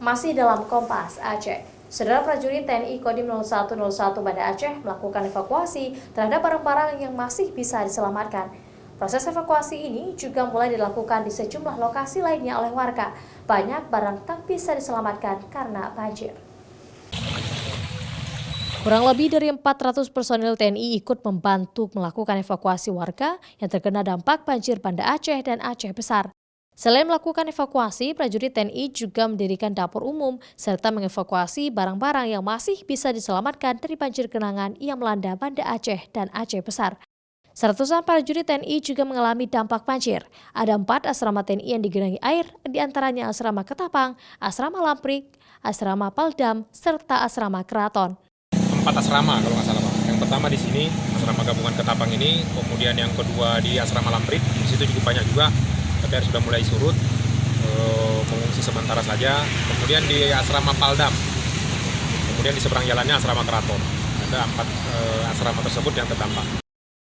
Masih dalam Kompas Aceh, saudara prajurit TNI Kodim 0101 Banda Aceh melakukan evakuasi terhadap barang-barang yang masih bisa diselamatkan. Proses evakuasi ini juga mulai dilakukan di sejumlah lokasi lainnya oleh warga. Banyak barang tak bisa diselamatkan karena banjir. Kurang lebih dari 400 personil TNI ikut membantu melakukan evakuasi warga yang terkena dampak banjir Banda Aceh dan Aceh Besar. Selain melakukan evakuasi, prajurit TNI juga mendirikan dapur umum serta mengevakuasi barang-barang yang masih bisa diselamatkan dari banjir genangan yang melanda Banda Aceh dan Aceh Besar. Seratusan prajurit TNI juga mengalami dampak banjir. Ada 4 asrama TNI yang digenangi air, diantaranya asrama Ketapang, asrama Lamprik, asrama Paldam, serta asrama Keraton. 4 asrama kalau nggak salah Pak. Yang pertama di sini asrama gabungan Ketapang ini, kemudian yang kedua di asrama Lamprik, di situ cukup banyak juga, tapi air sudah mulai surut, mengungsi sementara saja. Kemudian di asrama Paldam, kemudian di seberang jalannya asrama Keraton. Ada 4 asrama tersebut yang terdampak.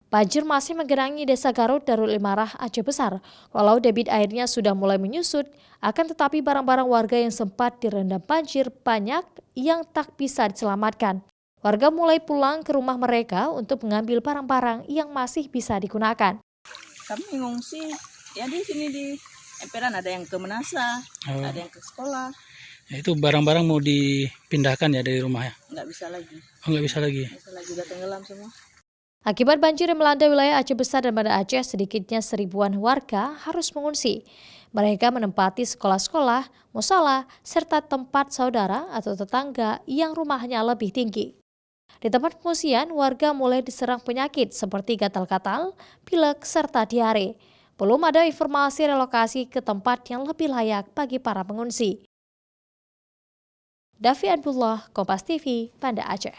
Banjir masih menggenangi Desa Garut Darul Imarah, Aceh Besar. Walau debit airnya sudah mulai menyusut, akan tetapi barang-barang warga yang sempat direndam banjir banyak yang tak bisa diselamatkan. Warga mulai pulang ke rumah mereka untuk mengambil barang-barang yang masih bisa digunakan. Kami mengungsi ya di sini di emperan, ada yang ke Menasa, ada yang ke sekolah. Ya, itu barang-barang mau dipindahkan ya dari rumah ya? Nggak bisa lagi. Oh, nggak bisa lagi? Nggak bisa lagi, udah tenggelam semua. Akibat banjir yang melanda wilayah Aceh Besar dan Banda Aceh, sedikitnya 1000-an warga harus mengungsi. Mereka menempati sekolah-sekolah, musala, serta tempat saudara atau tetangga yang rumahnya lebih tinggi. Di tempat pengungsian, warga mulai diserang penyakit seperti gatal-gatal, pilek, serta diare. Belum ada informasi relokasi ke tempat yang lebih layak bagi para pengungsi. Davi Abdullah, Kompas TV, Banda Aceh.